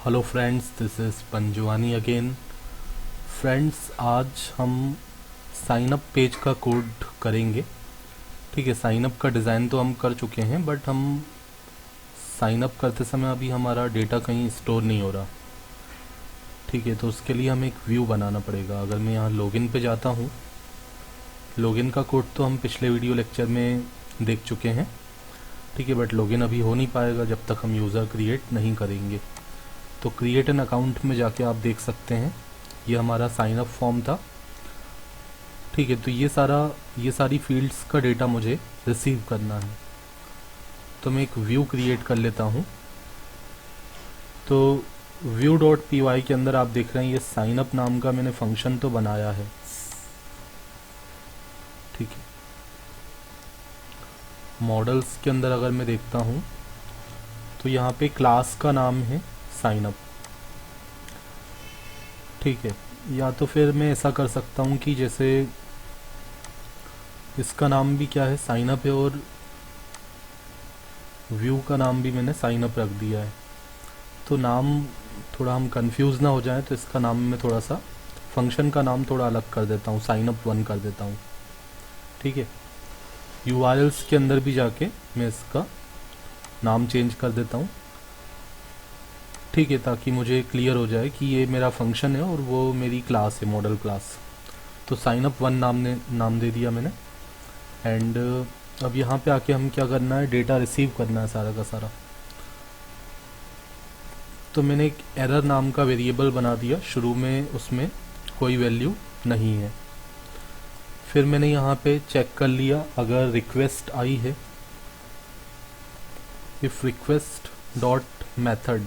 Hello friends, this is Panjuani again. Friends, आज हम sign up page का कोड करेंगे। ठीक है, साइन अप का डिज़ाइन तो हम कर चुके हैं, बट हम साइन अप करते समय अभी हमारा डेटा कहीं स्टोर नहीं हो रहा। ठीक है, तो उसके लिए हमें एक व्यू बनाना पड़ेगा। अगर मैं यहाँ लॉगिन पे जाता हूँ, लॉगिन का कोड तो हम पिछले वीडियो लेक्चर में देख चुके हैं। ठीक है, बट लॉगिन अभी हो नहीं पाएगा जब तक हम यूज़र क्रिएट नहीं करेंगे। तो क्रिएट एन अकाउंट में जाके आप देख सकते हैं, ये हमारा साइन अप फॉर्म था। ठीक है, तो ये सारी फील्ड्स का डेटा मुझे रिसीव करना है। तो मैं एक व्यू क्रिएट कर लेता हूँ। तो व्यू डॉट पी वाई के अंदर आप देख रहे हैं, ये साइन अप नाम का मैंने फंक्शन तो बनाया है। ठीक है, मॉडल्स के अंदर अगर मैं देखता हूँ तो यहाँ पे क्लास का नाम है साइन अप। ठीक है, या तो फिर मैं ऐसा कर सकता हूँ कि जैसे इसका नाम भी क्या है, साइन अप है, और व्यू का नाम भी मैंने साइन अप रख दिया है। तो नाम थोड़ा हम कंफ्यूज ना हो जाए, तो इसका नाम मैं थोड़ा सा फंक्शन का नाम थोड़ा अलग कर देता हूँ, साइन अप 1 कर देता हूँ। ठीक है, यूआरएल्स के अंदर भी जाके मैं इसका नाम चेंज कर देता हूँ। ठीक है, ताकि मुझे क्लियर हो जाए कि ये मेरा फंक्शन है और वो मेरी क्लास है, मॉडल क्लास। तो साइन अप 1 नाम दे दिया मैंने। एंड अब यहाँ पे आके हम क्या करना है, डेटा रिसीव करना है सारा का सारा। तो मैंने एक एरर नाम का वेरिएबल बना दिया शुरू में, उसमें कोई वैल्यू नहीं है। फिर मैंने यहाँ पे चेक कर लिया अगर रिक्वेस्ट आई है, इफ रिक्वेस्ट डॉट मेथड।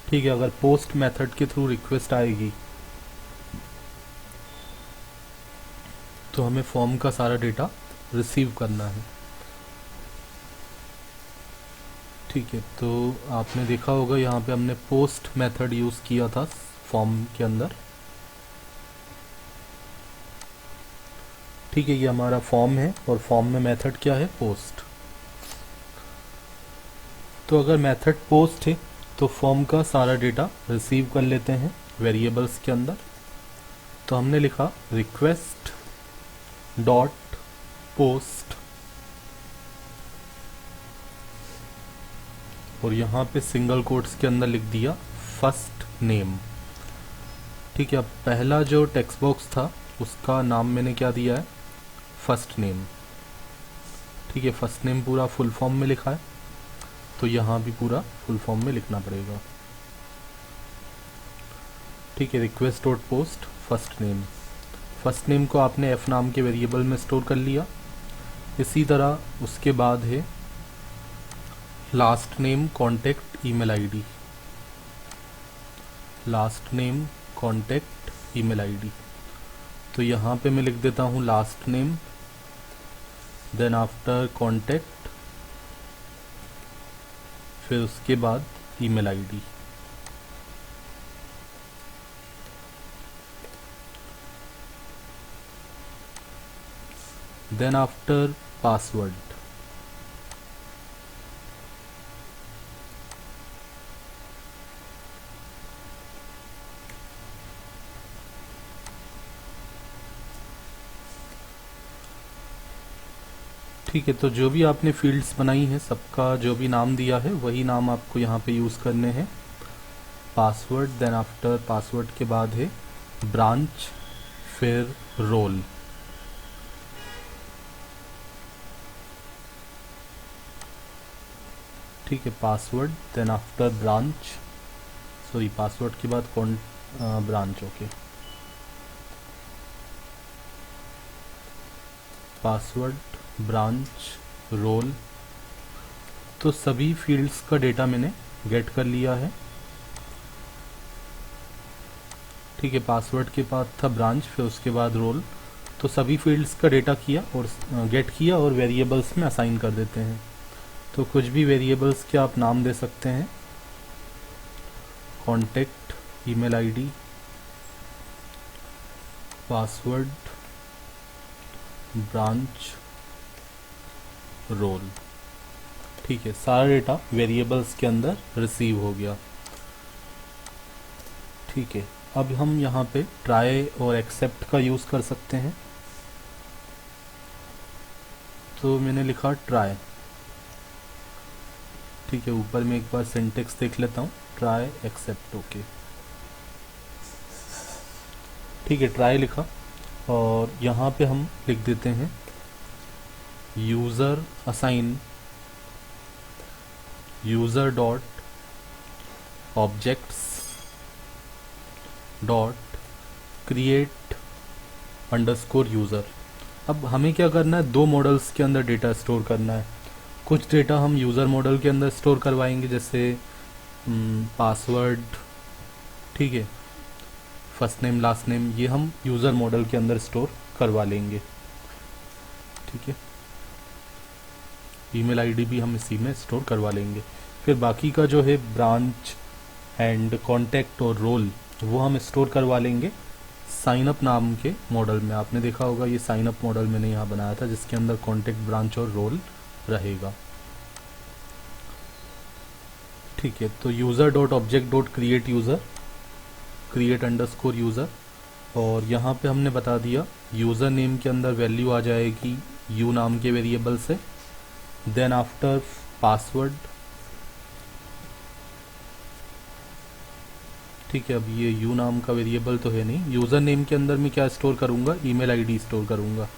ठीक है, अगर पोस्ट मेथड के थ्रू रिक्वेस्ट आएगी तो हमें फॉर्म का सारा डेटा रिसीव करना है। ठीक है, तो आपने देखा होगा यहाँ पे हमने पोस्ट मेथड यूज़ किया था फॉर्म के अंदर। ठीक है, ये हमारा फॉर्म है और फॉर्म में मेथड क्या है, पोस्ट। तो अगर मेथड पोस्ट है तो फॉर्म का सारा डेटा रिसीव कर लेते हैं वेरिएबल्स के अंदर। तो हमने लिखा रिक्वेस्ट डॉट पोस्ट, और यहाँ पे सिंगल कोट्स के अंदर लिख दिया फर्स्ट नेम। ठीक है, अब पहला जो टेक्स्ट बॉक्स था उसका नाम मैंने क्या दिया है, फर्स्ट नेम। ठीक है, फर्स्ट नेम पूरा फुल फॉर्म में लिखा है, तो यहाँ भी पूरा फुल फॉर्म में लिखना पड़ेगा। ठीक है, request dot post first name. First name को आपने एफ नाम के वेरिएबल में स्टोर कर लिया। इसी तरह उसके बाद है last name contact email ID, last name contact email ID. तो यहाँ पे मैं लिख देता हूँ last name, then after contact, फिर उसके बाद email ID. Then after password. ठीक है, तो जो भी आपने फील्ड्स बनाई हैं सबका जो भी नाम दिया है वही नाम आपको यहाँ पे यूज़ करने हैं। पासवर्ड, देन आफ्टर पासवर्ड के बाद है ब्रांच, फिर रोल। ठीक है, password then after branch, sorry password के बाद कौन, branch. Okay, password, branch, role. तो सभी फील्ड्स का डेटा मैंने गेट कर लिया है। ठीक है, पासवर्ड के बाद था ब्रांच, फिर उसके बाद रोल। तो सभी फील्ड्स का डेटा किया और गेट किया और वेरिएबल्स में असाइन कर देते हैं। तो कुछ भी वेरिएबल्स के आप नाम दे सकते हैं, contact, email ID, password, branch, role. ठीक है, सारा डेटा वेरिएबल्स के अंदर रिसीव हो गया। ठीक है, अब हम यहाँ पे ट्राई और एक्सेप्ट का यूज़ कर सकते हैं। तो मैंने लिखा ट्राई। ठीक है, ऊपर में एक बार सिंटेक्स देख लेता हूँ, ट्राई एक्सेप्ट। ओके, ठीक है, ट्राई लिखा और यहाँ पे हम लिख देते हैं user assign user dot objects dot create underscore user. अब हमें क्या करना है, दो मॉडल्स के अंदर डेटा स्टोर करना है। कुछ डेटा हम यूज़र मॉडल के अंदर स्टोर करवाएंगे, जैसे पासवर्ड, ठीक है, फर्स्ट नेम लास्ट नेम, ये हम यूज़र मॉडल के अंदर स्टोर करवा लेंगे। ठीक है, ईमेल आईडी भी हम इसी में स्टोर करवा लेंगे। फिर बाकी का जो है ब्रांच एंड कॉन्टैक्ट और रोल, वो हम स्टोर करवा लेंगे साइन अप नाम के मॉडल में। आपने देखा होगा ये साइन अप मॉडल मैंने यहाँ बनाया था, जिसके अंदर कॉन्टैक्ट, ब्रांच और रोल रहेगा। ठीक है, तो user dot object dot create user, create underscore user, और यहाँ पे हमने बता दिया यूज़र नेम के अंदर वैल्यू आ जाएगी यू नाम के वेरिएबल से। देन आफ्टर पासवर्ड, ठीक है, अब ये यू नाम का वेरिएबल तो है नहीं, यूज़र नेम के अंदर मैं क्या स्टोर करूँगा, ईमेल आईडी स्टोर करूँगा।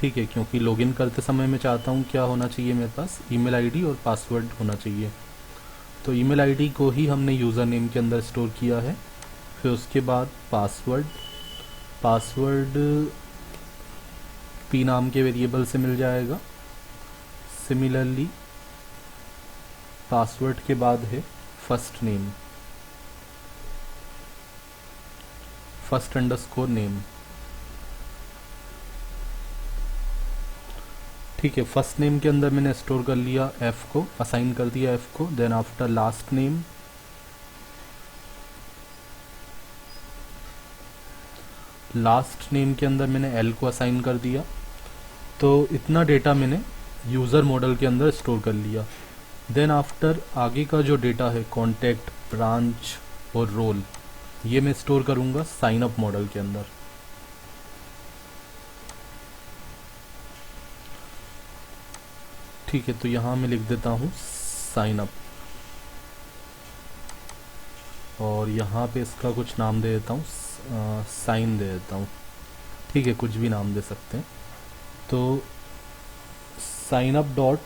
ठीक है, क्योंकि लॉगिन करते समय मैं चाहता हूँ क्या होना चाहिए, मेरे पास ईमेल आईडी और पासवर्ड होना चाहिए। तो ईमेल आईडी को ही हमने यूज़र नेम के अंदर स्टोर किया है। फिर उसके बाद पासवर्ड, पासवर्ड पी नाम के वेरिएबल से मिल जाएगा। सिमिलरली पासवर्ड के बाद है first name, first underscore name. ठीक है, फर्स्ट नेम के अंदर मैंने स्टोर कर लिया एफ को, असाइन कर दिया एफ को। Then after last name, last name के अंदर मैंने एल को असाइन कर दिया। तो इतना डेटा मैंने यूज़र मॉडल के अंदर स्टोर कर लिया। देन आफ्टर आगे का जो डेटा है कॉन्टैक्ट, ब्रांच और रोल, ये मैं स्टोर करूँगा साइन अप मॉडल के अंदर। ठीक है, तो यहाँ मैं लिख देता हूँ साइन अप, और यहाँ पे इसका कुछ नाम दे देता हूँ, साइन दे देता हूँ। ठीक है, कुछ भी नाम दे सकते हैं। तो साइन अप डॉट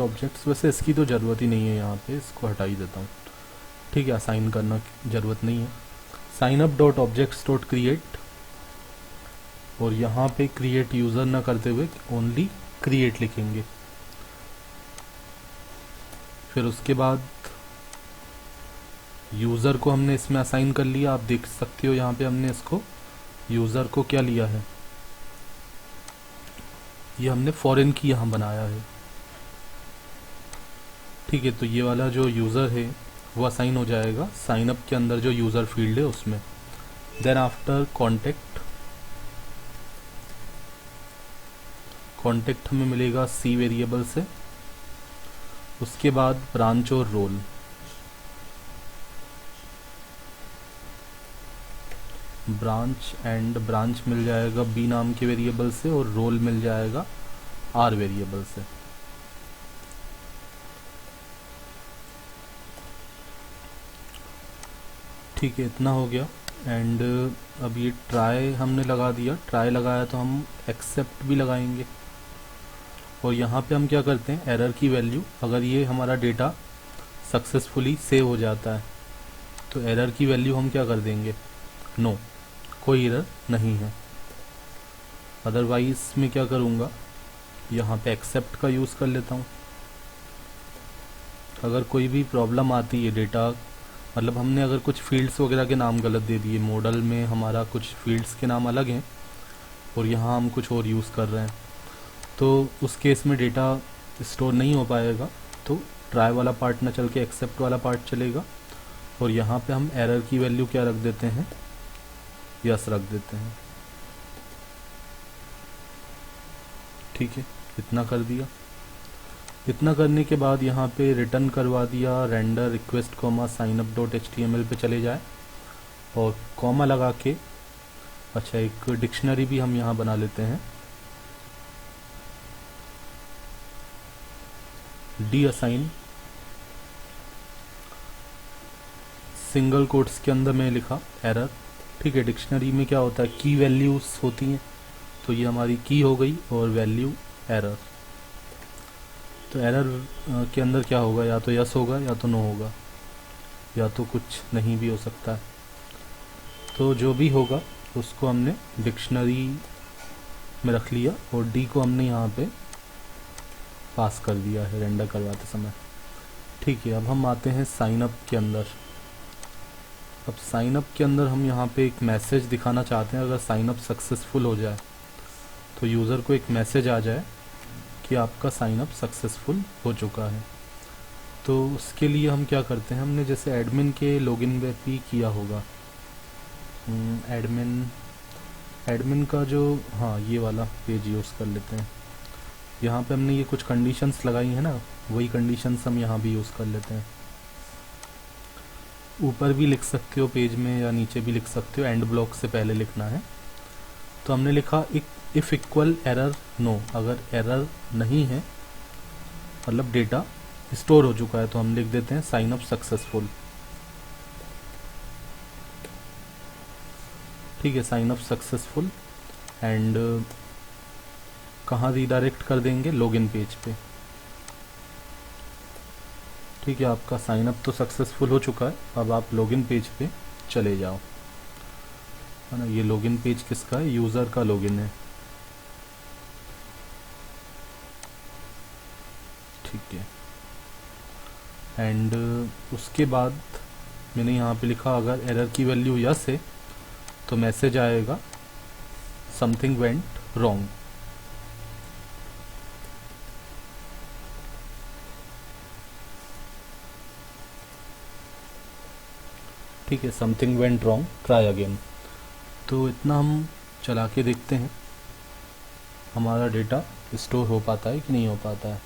ऑब्जेक्ट्स, वैसे इसकी तो ज़रूरत ही नहीं है यहाँ पे, इसको हटा ही देता हूँ। ठीक है, असाइन करना ज़रूरत नहीं है। Sign up dot objects dot create, और यहाँ पे क्रिएट यूज़र ना करते हुए ओनली क्रिएट लिखेंगे। फिर उसके बाद यूज़र को हमने इसमें असाइन कर लिया। आप देख सकते हो यहाँ पे हमने इसको यूज़र को क्या लिया है, ये हमने फॉरेन की यहाँ बनाया है। ठीक है, तो ये वाला जो यूज़र है वो असाइन हो जाएगा साइन अप के अंदर जो यूज़र फील्ड है उसमें। देन आफ्टर कॉन्टैक्ट, कॉन्टैक्ट हमें मिलेगा सी वेरिएबल से। उसके बाद ब्रांच और रोल, ब्रांच मिल जाएगा बी नाम के वेरिएबल से, और रोल मिल जाएगा आर वेरिएबल से। ठीक है, इतना हो गया। एंड अब ये ट्राई हमने लगा दिया, ट्राई लगाया तो हम एक्सेप्ट भी लगाएंगे। और यहाँ पे हम क्या करते हैं, एरर की वैल्यू, अगर ये हमारा डेटा सक्सेसफुली सेव हो जाता है तो एरर की वैल्यू हम क्या कर देंगे, नो, कोई एरर नहीं है। अदरवाइज मैं क्या करूँगा, यहाँ पे एक्सेप्ट का यूज़ कर लेता हूँ। अगर कोई भी प्रॉब्लम आती है, डेटा मतलब हमने अगर कुछ फील्ड्स वगैरह के नाम गलत दे दिए, मॉडल में हमारा कुछ फील्ड्स के नाम अलग हैं और यहाँ हम कुछ और यूज़ कर रहे हैं, तो उस केस में डेटा स्टोर नहीं हो पाएगा। तो ट्राई वाला पार्ट ना चल के एक्सेप्ट वाला पार्ट चलेगा, और यहाँ पे हम एरर की वैल्यू क्या रख देते हैं, यस रख देते हैं। ठीक है, इतना कर दिया। इतना करने के बाद यहाँ पे रिटर्न करवा दिया रेंडर रिक्वेस्ट कॉमा signup.html पे चले जाए और कॉमा लगा के अच्छा एक डिक्शनरी भी हम यहाँ बना लेते हैं। डी असाइन सिंगल कोट्स के अंदर मैं लिखा एरर। ठीक है, डिक्शनरी में क्या होता है की वैल्यूज होती हैं, तो ये हमारी की हो गई और वैल्यू एरर। तो एरर के अंदर क्या होगा, या तो यस होगा या तो नो होगा या तो कुछ नहीं भी हो सकता है। तो जो भी होगा उसको हमने डिक्शनरी में रख लिया और डी को हमने यहाँ पे पास कर दिया है रेंडर करवाते समय। ठीक है, अब हम आते हैं साइन अप के अंदर। अब साइन अप के अंदर हम यहाँ पे एक मैसेज दिखाना चाहते हैं। अगर साइन अप सक्सेसफुल हो जाए तो यूज़र को एक मैसेज आ जाए कि आपका साइन अप सक्सेसफुल हो चुका है। तो उसके लिए हम क्या करते हैं, हमने जैसे एडमिन के लॉगिन पे भी किया होगा, एडमिन का जो हाँ ये वाला पेज यूज़ कर लेते हैं। यहाँ पे हमने ये कुछ कंडीशंस लगाई हैं ना, वही कंडीशंस हम यहाँ भी यूज़ कर लेते हैं। ऊपर भी लिख सकते हो पेज में या नीचे भी लिख सकते हो, एंड ब्लॉक से पहले लिखना है। तो हमने लिखा इफ़ इक्वल एरर नो, अगर एरर नहीं है मतलब डेटा स्टोर हो चुका है तो हम लिख देते हैं साइन अप सक्सेसफुल। ठीक है, साइन अप सक्सेसफुल एंड कहाँ रीडायरेक्ट कर देंगे, लॉगिन पेज पे। ठीक है, आपका साइन अप तो सक्सेसफुल हो चुका है, अब आप लॉगिन पेज पे चले जाओ, है ना। ये लॉगिन पेज किसका है, यूज़र का लॉगिन है। ठीक है, एंड उसके बाद मैंने यहाँ पे लिखा अगर एरर की वैल्यू यस है तो मैसेज आएगा समथिंग वेंट रॉन्ग। ठीक है, something went wrong try again. तो इतना हम चला के देखते हैं हमारा डेटा स्टोर हो पाता है कि नहीं हो पाता है।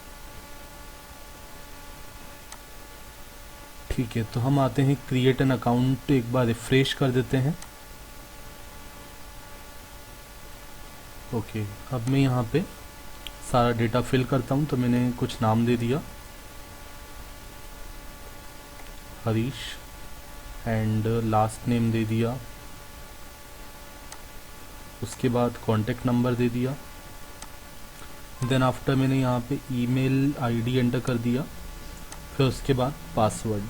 ठीक है, तो हम आते हैं क्रिएट एन अकाउंट, एक बार रिफ्रेश कर देते हैं। ओके, अब मैं यहाँ पे सारा डेटा फिल करता हूँ। तो मैंने कुछ नाम दे दिया हरीश एंड लास्ट नेम दे दिया, उसके बाद कॉन्टेक्ट नंबर दे दिया, देन आफ्टर मैंने यहाँ पे ईमेल आईडी एंटर कर दिया, फिर उसके बाद पासवर्ड,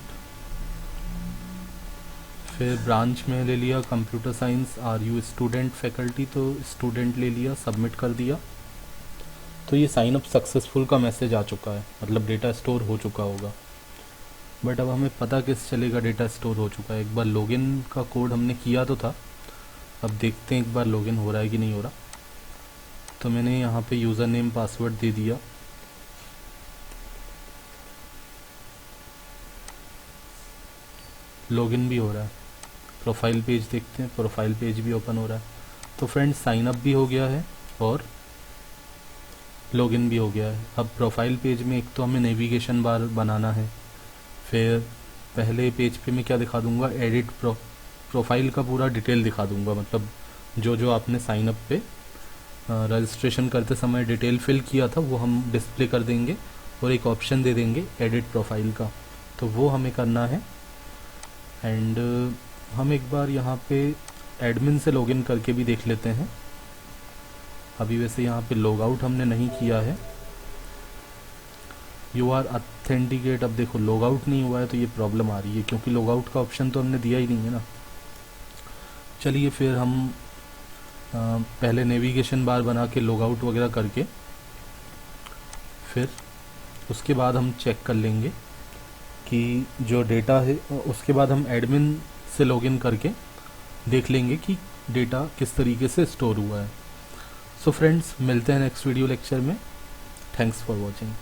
फिर ब्रांच में ले लिया computer science, are you student faculty, तो स्टूडेंट ले लिया, सबमिट कर दिया। तो ये साइन अप सक्सेसफुल का मैसेज आ चुका है, मतलब डेटा स्टोर हो चुका होगा। बट अब हमें पता किस चलेगा डेटा स्टोर हो चुका है, एक बार लॉगिन का कोड हमने किया तो था, अब देखते हैं एक बार लॉगिन हो रहा है कि नहीं हो रहा। तो मैंने यहाँ पे यूज़र नेम पासवर्ड दे दिया, लॉगिन भी हो रहा है। प्रोफाइल पेज देखते हैं, प्रोफाइल पेज भी ओपन हो रहा है। तो फ्रेंड्स साइन अप भी हो गया है और लॉगिन भी हो गया है। अब प्रोफाइल पेज में एक तो हमें नेविगेशन बार बनाना है, फिर पहले पेज पे मैं क्या दिखा दूंगा, एडिट प्रोफाइल का पूरा डिटेल दिखा दूंगा, मतलब जो जो आपने साइन अप पे रजिस्ट्रेशन करते समय डिटेल फिल किया था वो हम डिस्प्ले कर देंगे और एक ऑप्शन दे देंगे एडिट प्रोफाइल का, तो वो हमें करना है। एंड हम एक बार यहाँ पे एडमिन से लॉगिन करके भी देख लेते हैं। अभी वैसे यहाँ पे लॉग आउट हमने नहीं किया है, यू आर ऑथेंटिकेट। अब देखो लॉग आउट नहीं हुआ है तो ये प्रॉब्लम आ रही है, क्योंकि लॉग आउट का ऑप्शन तो हमने दिया ही नहीं है ना। चलिए फिर हम पहले नेविगेशन बार बना के लॉग आउट वगैरह करके फिर उसके बाद हम चेक कर लेंगे कि जो डेटा है, उसके बाद हम एडमिन से लॉगिन करके देख लेंगे कि डेटा किस तरीके से स्टोर हुआ है। सो फ्रेंड्स, मिलते हैं नेक्स्ट वीडियो लेक्चर में। Thanks for watching.